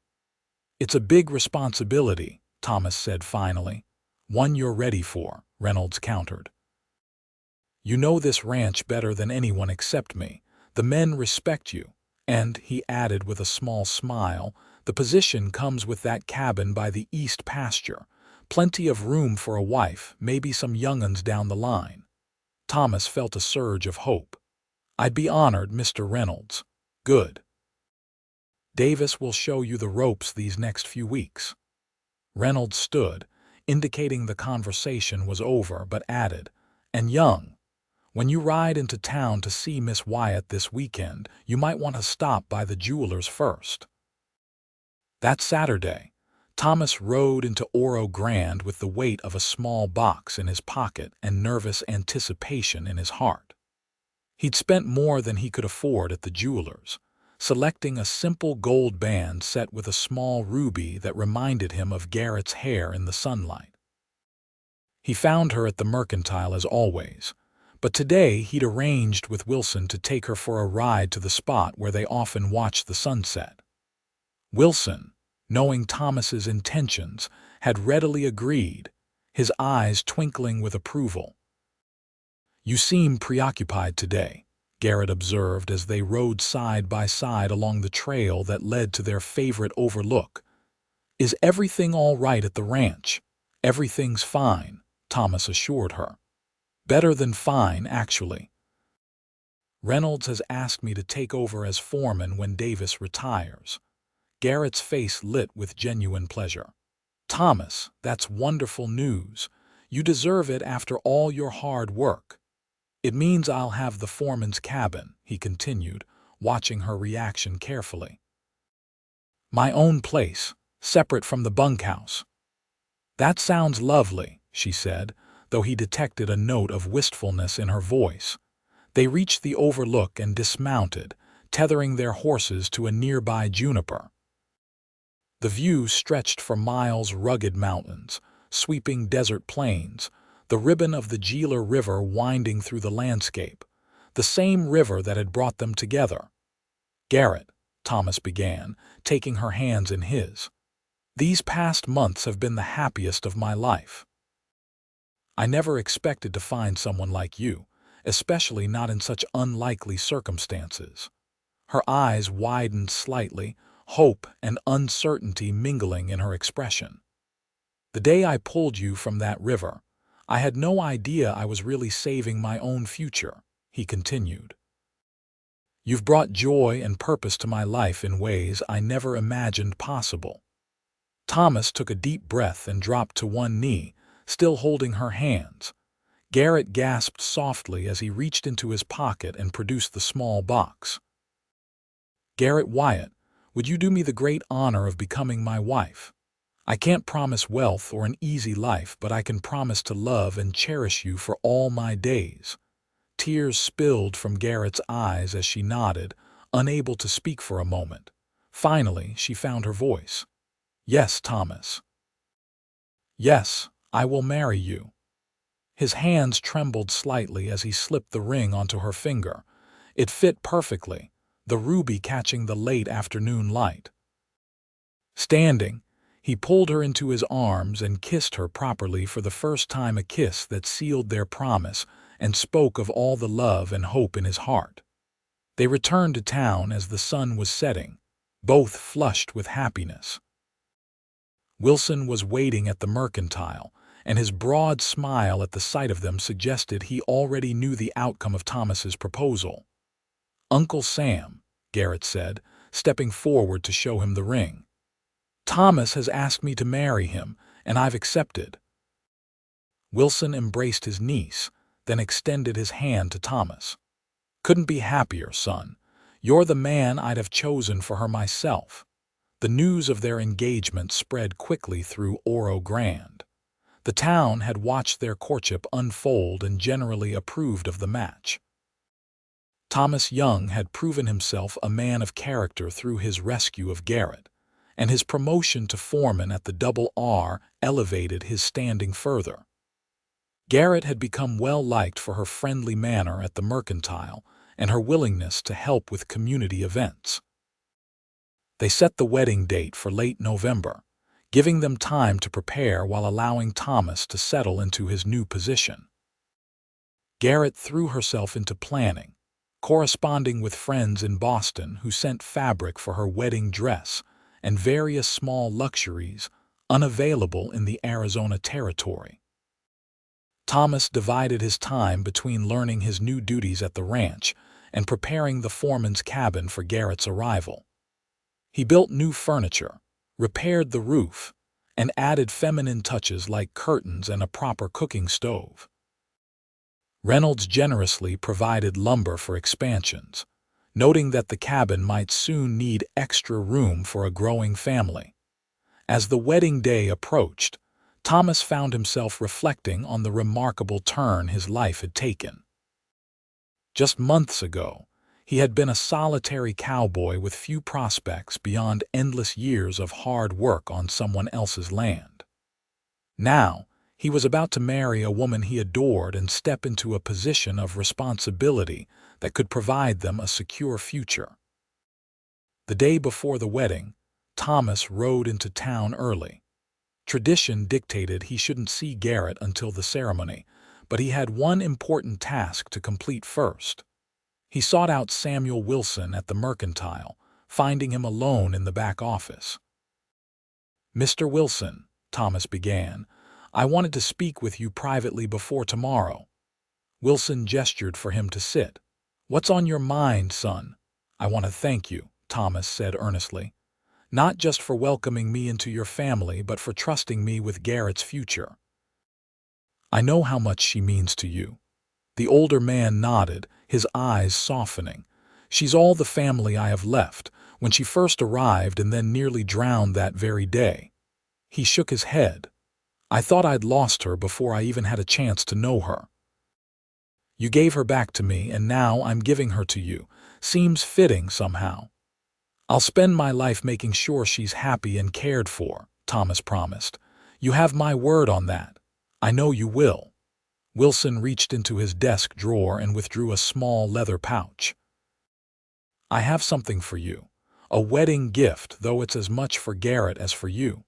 "It's a big responsibility," Thomas said finally. "One you're ready for," Reynolds countered. "You know this ranch better than anyone except me. The men respect you. And," he added with a small smile, "the position comes with that cabin by the east pasture, Plenty of room for a wife, maybe some young'uns down the line. Thomas felt a surge of hope. I'd be honored, Mr. Reynolds. Good. Davis will show you the ropes these next few weeks. Reynolds stood, indicating the conversation was over, but added, and young, when you ride into town to see Miss Wyatt this weekend, you might want to stop by the jeweler's first. That Saturday, Thomas rode into Oro Grande with the weight of a small box in his pocket and nervous anticipation in his heart. He'd spent more than he could afford at the jeweler's, selecting a simple gold band set with a small ruby that reminded him of Garrett's hair in the sunlight. He found her at the Mercantile as always, but today he'd arranged with Wilson to take her for a ride to the spot where they often watched the sunset. Wilson, knowing Thomas's intentions, had readily agreed, his eyes twinkling with approval. You seem preoccupied today, Garrett observed as they rode side by side along the trail that led to their favorite overlook. Is everything all right at the ranch? Everything's fine, Thomas assured her. Better than fine, actually. Reynolds has asked me to take over as foreman when Davis retires. Garrett's face lit with genuine pleasure. Thomas, that's wonderful news. You deserve it after all your hard work. It means I'll have the foreman's cabin, he continued, watching her reaction carefully. My own place, separate from the bunkhouse. That sounds lovely, she said, though he detected a note of wistfulness in her voice. They reached the overlook and dismounted, tethering their horses to a nearby juniper. The view stretched for miles: rugged mountains, sweeping desert plains, the ribbon of the Gila River winding through the landscape, the same river that had brought them together. Garrett, Thomas began, taking her hands in his. These past months have been the happiest of my life. I never expected to find someone like you, especially not in such unlikely circumstances. Her eyes widened slightly, hope and uncertainty mingling in her expression. The day I pulled you from that river, I had no idea I was really saving my own future, he continued. You've brought joy and purpose to my life in ways I never imagined possible. Thomas took a deep breath and dropped to one knee, still holding her hands. Garrett gasped softly as he reached into his pocket and produced the small box. Garrett Wyatt, would you do me the great honor of becoming my wife? I can't promise wealth or an easy life, but I can promise to love and cherish you for all my days. Tears spilled from Garrett's eyes as she nodded, unable to speak for a moment. Finally, she found her voice. Yes, Thomas. Yes, I will marry you. His hands trembled slightly as he slipped the ring onto her finger. It fit perfectly, the ruby catching the late afternoon light. Standing, he pulled her into his arms and kissed her properly, for the first time a kiss that sealed their promise and spoke of all the love and hope in his heart. They returned to town as the sun was setting, both flushed with happiness. Wilson was waiting at the Mercantile, and his broad smile at the sight of them suggested he already knew the outcome of Thomas's proposal. Uncle Sam, Garrett said, stepping forward to show him the ring. Thomas has asked me to marry him, and I've accepted. Wilson embraced his niece, then extended his hand to Thomas. Couldn't be happier, son. You're the man I'd have chosen for her myself. The news of their engagement spread quickly through Oro Grande. The town had watched their courtship unfold and generally approved of the match. Thomas Young had proven himself a man of character through his rescue of Garrett, and his promotion to foreman at the Double R elevated his standing further. Garrett had become well-liked for her friendly manner at the Mercantile and her willingness to help with community events. They set the wedding date for late November, giving them time to prepare while allowing Thomas to settle into his new position. Garrett threw herself into planning, corresponding with friends in Boston who sent fabric for her wedding dress and various small luxuries, unavailable in the Arizona territory. Thomas divided his time between learning his new duties at the ranch and preparing the foreman's cabin for Garrett's arrival. He built new furniture, repaired the roof, and added feminine touches like curtains and a proper cooking stove. Reynolds generously provided lumber for expansions, noting that the cabin might soon need extra room for a growing family. As the wedding day approached, Thomas found himself reflecting on the remarkable turn his life had taken. Just months ago, he had been a solitary cowboy with few prospects beyond endless years of hard work on someone else's land. Now, he was about to marry a woman he adored and step into a position of responsibility that could provide them a secure future. The day before the wedding, Thomas rode into town early. Tradition dictated he shouldn't see Garrett until the ceremony, but he had one important task to complete first. He sought out Samuel Wilson at the Mercantile, finding him alone in the back office. "Mr. Wilson," Thomas began, "I wanted to speak with you privately before tomorrow." Wilson gestured for him to sit. "What's on your mind, son?" "I want to thank you," Thomas said earnestly. "Not just for welcoming me into your family, but for trusting me with Garrett's future. I know how much she means to you." The older man nodded, his eyes softening. "She's all the family I have left, when she first arrived and then nearly drowned that very day." He shook his head. "I thought I'd lost her before I even had a chance to know her. You gave her back to me, and now I'm giving her to you. Seems fitting somehow." "I'll spend my life making sure she's happy and cared for," Thomas promised. "You have my word on that. I know you will." Wilson reached into his desk drawer and withdrew a small leather pouch. "I have something for you. A wedding gift, though it's as much for Garrett as for you."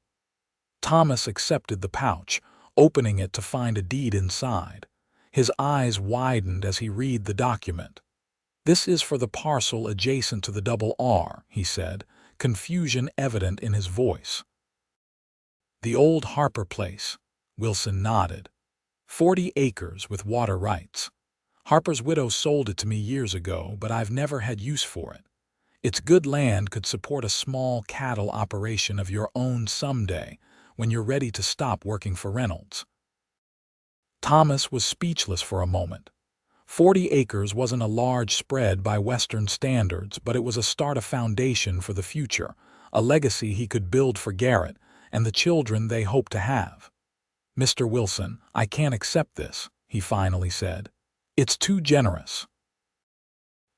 Thomas accepted the pouch, opening it to find a deed inside. His eyes widened as he read the document. "This is for the parcel adjacent to the double R," he said, confusion evident in his voice. "The old Harper place," Wilson nodded. 40 acres with water rights. Harper's widow sold it to me years ago, but I've never had use for it. Its good land could support a small cattle operation of your own someday, when you're ready to stop working for Reynolds." Thomas was speechless for a moment. 40 acres wasn't a large spread by Western standards, but it was a start, a foundation for the future, a legacy he could build for Garrett and the children they hoped to have. "Mr. Wilson, I can't accept this," he finally said. "It's too generous."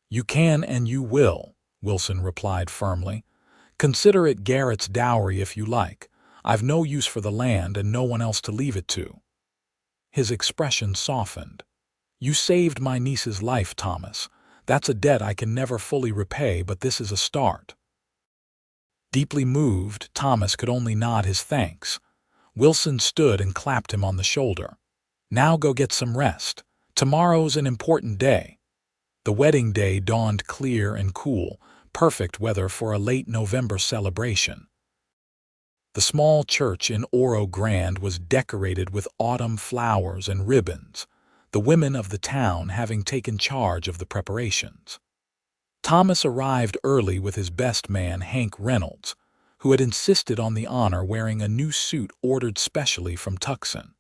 "You can and you will," Wilson replied firmly. "Consider it Garrett's dowry if you like. I've no use for the land and no one else to leave it to." His expression softened. "You saved my niece's life, Thomas. That's a debt I can never fully repay, but this is a start." Deeply moved, Thomas could only nod his thanks. Wilson stood and clapped him on the shoulder. "Now go get some rest. Tomorrow's an important day." The wedding day dawned clear and cool, perfect weather for a late November celebration. The small church in Oro Grande was decorated with autumn flowers and ribbons, the women of the town having taken charge of the preparations. Thomas arrived early with his best man, Hank Reynolds, who had insisted on the honor, wearing a new suit ordered specially from Tucson.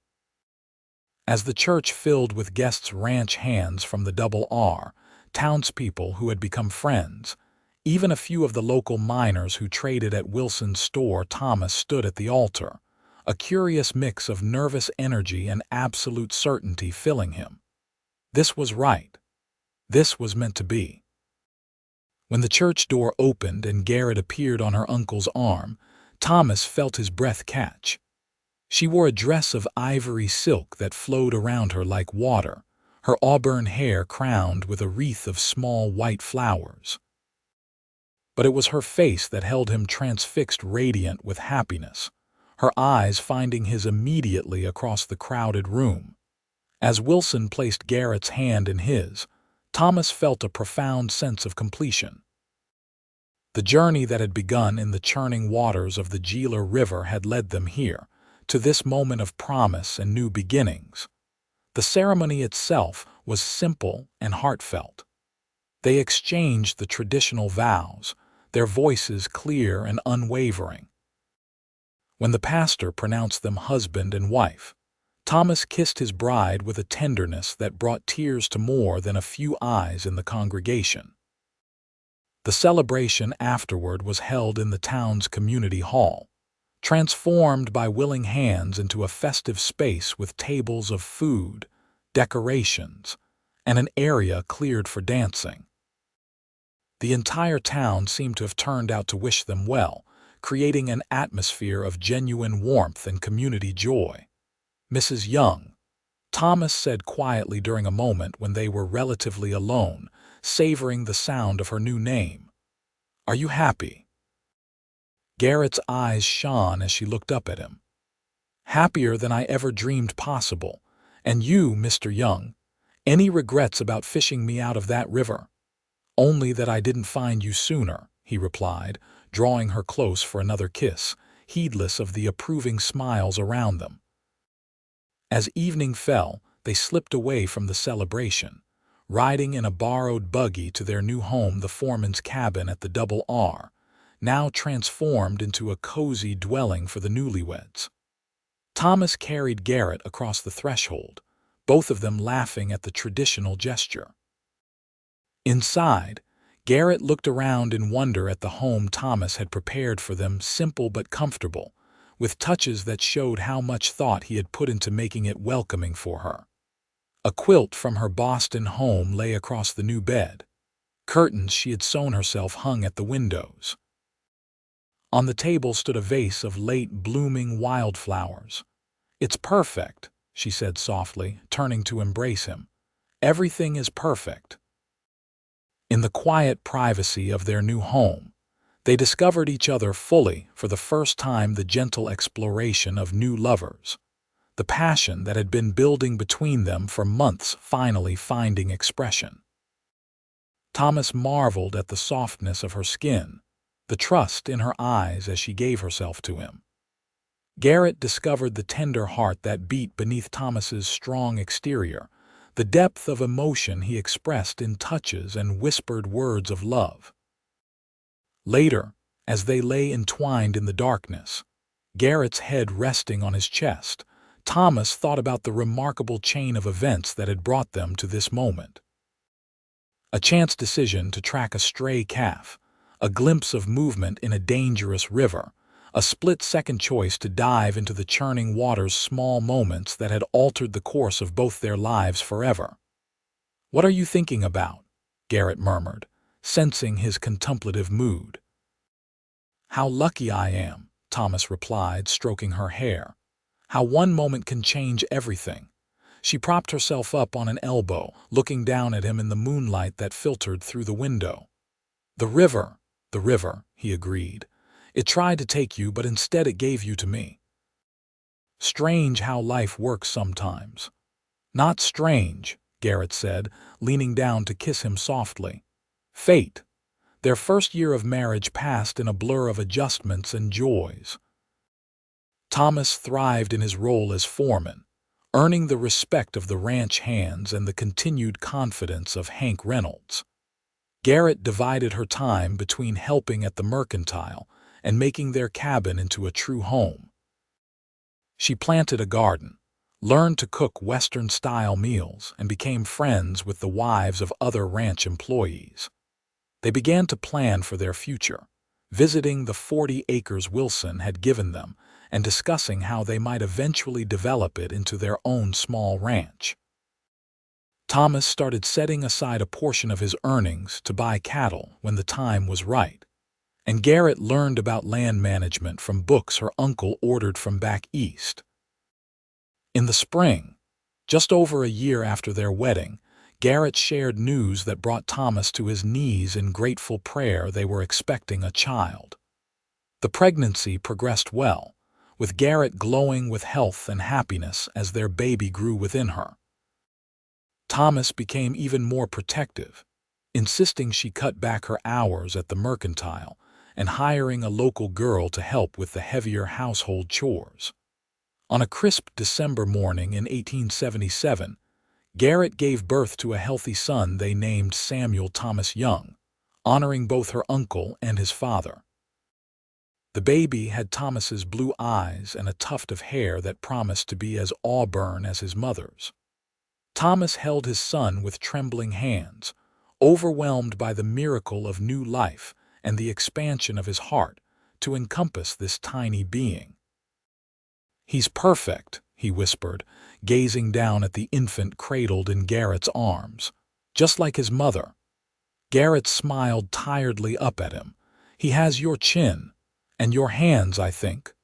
As the church filled with guests, ranch hands from the Double R, townspeople who had become friends, even a few of the local miners who traded at Wilson's store, Thomas stood at the altar, a curious mix of nervous energy and absolute certainty filling him. This was right. This was meant to be. When the church door opened and Garrett appeared on her uncle's arm, Thomas felt his breath catch. She wore a dress of ivory silk that flowed around her like water, her auburn hair crowned with a wreath of small white flowers. But it was her face that held him transfixed, radiant with happiness, her eyes finding his immediately across the crowded room. As Wilson placed Garrett's hand in his, Thomas felt a profound sense of completion. The journey that had begun in the churning waters of the Gila River had led them here, to this moment of promise and new beginnings. The ceremony itself was simple and heartfelt. They exchanged the traditional vows, their voices clear and unwavering. When the pastor pronounced them husband and wife, Thomas kissed his bride with a tenderness that brought tears to more than a few eyes in the congregation. The celebration afterward was held in the town's community hall, transformed by willing hands into a festive space with tables of food, decorations, and an area cleared for dancing. The entire town seemed to have turned out to wish them well, creating an atmosphere of genuine warmth and community joy. "Mrs. Young," Thomas said quietly during a moment when they were relatively alone, savoring the sound of her new name. "Are you happy?" Garrett's eyes shone as she looked up at him. "Happier than I ever dreamed possible. And you, Mr. Young, any regrets about fishing me out of that river?" "Only that I didn't find you sooner," he replied, drawing her close for another kiss, heedless of the approving smiles around them. As evening fell, they slipped away from the celebration, riding in a borrowed buggy to their new home, the foreman's cabin at the Double R, now transformed into a cozy dwelling for the newlyweds. Thomas carried Garrett across the threshold, both of them laughing at the traditional gesture. Inside, Garrett looked around in wonder at the home Thomas had prepared for them, simple but comfortable, with touches that showed how much thought he had put into making it welcoming for her. A quilt from her Boston home lay across the new bed. Curtains she had sewn herself hung at the windows. On the table stood a vase of late-blooming wildflowers. "It's perfect," she said softly, turning to embrace him. "Everything is perfect." In the quiet privacy of their new home, they discovered each other fully for the first time, the gentle exploration of new lovers. The passion that had been building between them for months finally finding expression. Thomas marveled at the softness of her skin, the trust in her eyes as she gave herself to him. Garrett discovered the tender heart that beat beneath Thomas's strong exterior, the depth of emotion he expressed in touches and whispered words of love. Later, as they lay entwined in the darkness, Garrett's head resting on his chest, Thomas thought about the remarkable chain of events that had brought them to this moment. A chance decision to track a stray calf, a glimpse of movement in a dangerous river, a split-second choice to dive into the churning waters, small moments that had altered the course of both their lives forever. "What are you thinking about?" Garrett murmured, sensing his contemplative mood. "How lucky I am," Thomas replied, stroking her hair. "How one moment can change everything." She propped herself up on an elbow, looking down at him in the moonlight that filtered through the window. The river," he agreed. "It tried to take you, but instead it gave you to me." "Strange how life works sometimes." "Not strange," Garrett said, leaning down to kiss him softly. "Fate." Their first year of marriage passed in a blur of adjustments and joys. Thomas thrived in his role as foreman, earning the respect of the ranch hands and the continued confidence of Hank Reynolds. Garrett divided her time between helping at the mercantile and making their cabin into a true home. She planted a garden, learned to cook Western-style meals, and became friends with the wives of other ranch employees. They began to plan for their future, visiting the 40 acres Wilson had given them and discussing how they might eventually develop it into their own small ranch. Thomas started setting aside a portion of his earnings to buy cattle when the time was right, and Garrett learned about land management from books her uncle ordered from back east. In the spring, just over a year after their wedding, Garrett shared news that brought Thomas to his knees in grateful prayer. They were expecting a child. The pregnancy progressed well, with Garrett glowing with health and happiness as their baby grew within her. Thomas became even more protective, insisting she cut back her hours at the mercantile and hiring a local girl to help with the heavier household chores. On a crisp December morning in 1877, Garrett gave birth to a healthy son they named Samuel Thomas Young, honoring both her uncle and his father. The baby had Thomas's blue eyes and a tuft of hair that promised to be as auburn as his mother's. Thomas held his son with trembling hands, overwhelmed by the miracle of new life and the expansion of his heart to encompass this tiny being. "He's perfect," he whispered, gazing down at the infant cradled in Garrett's arms, "just like his mother." Garrett smiled tiredly up at him. "He has your chin, and your hands, I think."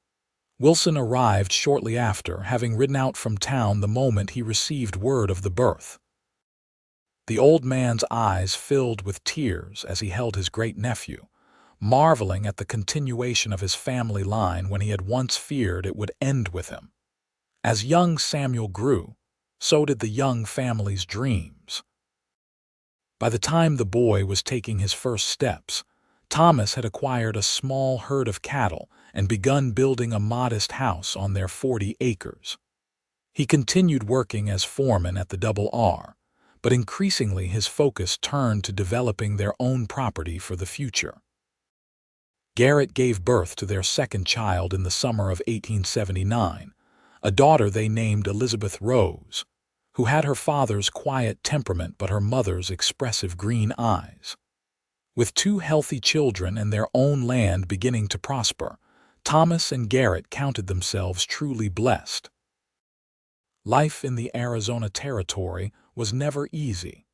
Wilson arrived shortly after, having ridden out from town the moment he received word of the birth. The old man's eyes filled with tears as he held his great-nephew, marveling at the continuation of his family line when he had once feared it would end with him. As young Samuel grew, so did the Young family's dreams. By the time the boy was taking his first steps, Thomas had acquired a small herd of cattle and begun building a modest house on their 40 acres. He continued working as foreman at the Double R, but increasingly his focus turned to developing their own property for the future. Garrett gave birth to their second child in the summer of 1879, a daughter they named Elizabeth Rose, who had her father's quiet temperament but her mother's expressive green eyes. With 2 healthy children and their own land beginning to prosper, Thomas and Garrett counted themselves truly blessed. Life in the Arizona Territory was never easy.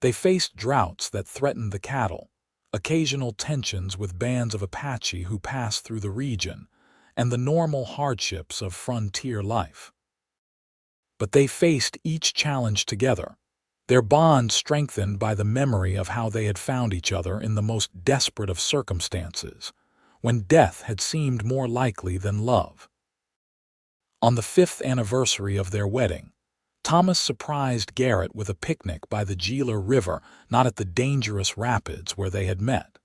They faced droughts that threatened the cattle, occasional tensions with bands of Apache who passed through the region, and the normal hardships of frontier life. But they faced each challenge together, their bond strengthened by the memory of how they had found each other in the most desperate of circumstances, when death had seemed more likely than love. On the 5th anniversary of their wedding, Thomas surprised Garrett with a picnic by the Gila River, not at the dangerous rapids where they had met,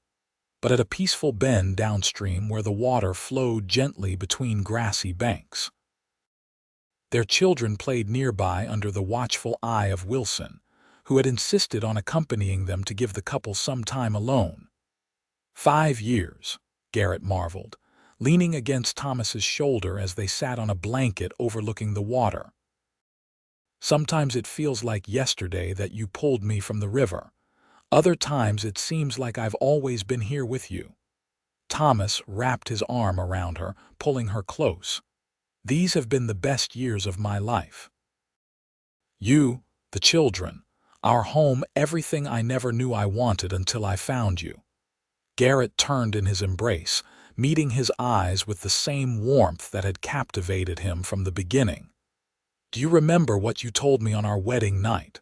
but at a peaceful bend downstream where the water flowed gently between grassy banks. Their children played nearby under the watchful eye of Wilson, who had insisted on accompanying them to give the couple some time alone. 5 years, Garrett marveled, leaning against Thomas's shoulder as they sat on a blanket overlooking the water. "Sometimes it feels like yesterday that you pulled me from the river. Other times it seems like I've always been here with you." Thomas wrapped his arm around her, pulling her close. "These have been the best years of my life. You, the children, our home, everything I never knew I wanted until I found you." Garrett turned in his embrace, meeting his eyes with the same warmth that had captivated him from the beginning. "Do you remember what you told me on our wedding night?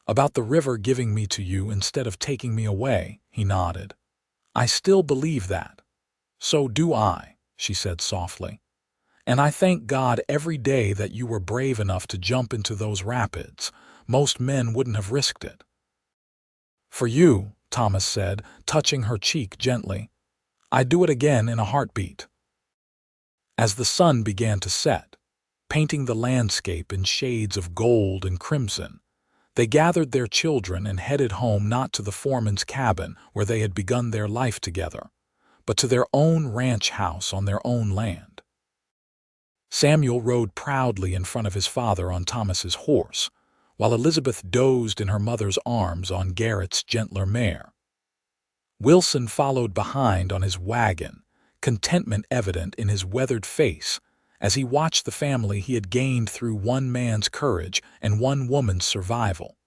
About the river giving me to you instead of taking me away?" He nodded. "I still believe that." "So do I," she said softly. "And I thank God every day that you were brave enough to jump into those rapids. Most men wouldn't have risked it." "For you," Thomas said, touching her cheek gently, "I'd do it again in a heartbeat." As the sun began to set, painting the landscape in shades of gold and crimson, they gathered their children and headed home, not to the foreman's cabin where they had begun their life together, but to their own ranch house on their own land. Samuel rode proudly in front of his father on Thomas's horse, while Elizabeth dozed in her mother's arms on Garrett's gentler mare. Wilson followed behind on his wagon, contentment evident in his weathered face as he watched the family he had gained through one man's courage and one woman's survival.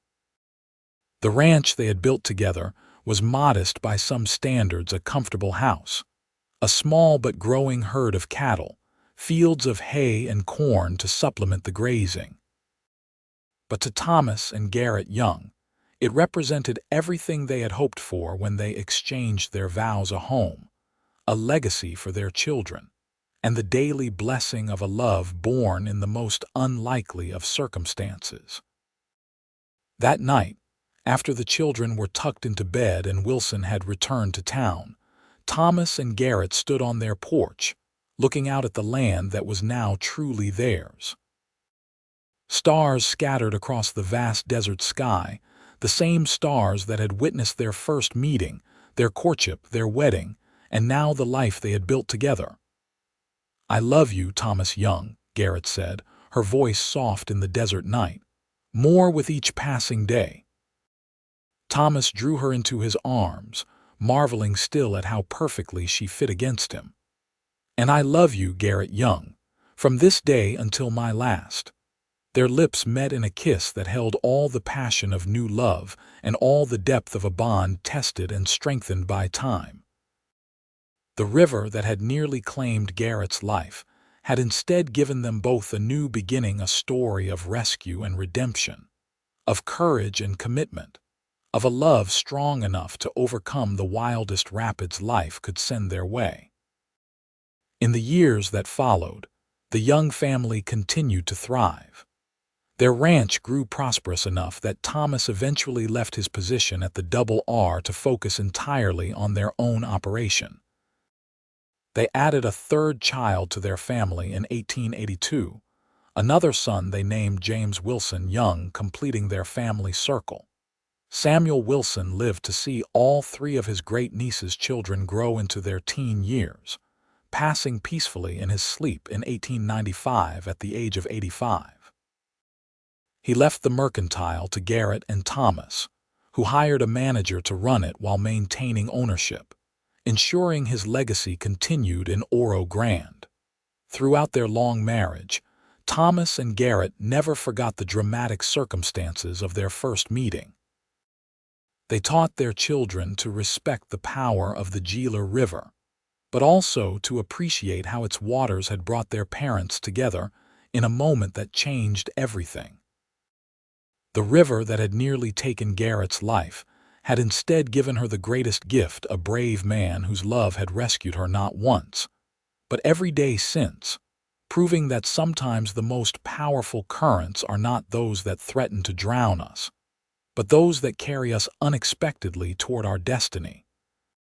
The ranch they had built together was modest by some standards, a comfortable house, a small but growing herd of cattle, fields of hay and corn to supplement the grazing. But to Thomas and Garrett Young, it represented everything they had hoped for when they exchanged their vows: a home, a legacy for their children, and the daily blessing of a love born in the most unlikely of circumstances. That night, after the children were tucked into bed and Wilson had returned to town, Thomas and Garrett stood on their porch, looking out at the land that was now truly theirs. Stars scattered across the vast desert sky, the same stars that had witnessed their first meeting, their courtship, their wedding, and now the life they had built together. "I love you, Thomas Young," Garrett said, her voice soft in the desert night. "More with each passing day." Thomas drew her into his arms, marveling still at how perfectly she fit against him. "And I love you, Garrett Young, from this day until my last." Their lips met in a kiss that held all the passion of new love and all the depth of a bond tested and strengthened by time. The river that had nearly claimed Garrett's life had instead given them both a new beginning, a story of rescue and redemption, of courage and commitment, of a love strong enough to overcome the wildest rapids life could send their way. In the years that followed, the Young family continued to thrive. Their ranch grew prosperous enough that Thomas eventually left his position at the Double R to focus entirely on their own operation. They added a third child to their family in 1882, another son they named James Wilson Young, completing their family circle. Samuel Wilson lived to see all three of his great-niece's children grow into their teen years, passing peacefully in his sleep in 1895 at the age of 85. He left the mercantile to Garrett and Thomas, who hired a manager to run it while maintaining ownership, ensuring his legacy continued in Oro Grande. Throughout their long marriage, Thomas and Garrett never forgot the dramatic circumstances of their first meeting. They taught their children to respect the power of the Gila River, but also to appreciate how its waters had brought their parents together in a moment that changed everything. The river that had nearly taken Garrett's life had instead given her the greatest gift, a brave man whose love had rescued her not once, but every day since, proving that sometimes the most powerful currents are not those that threaten to drown us, but those that carry us unexpectedly toward our destiny.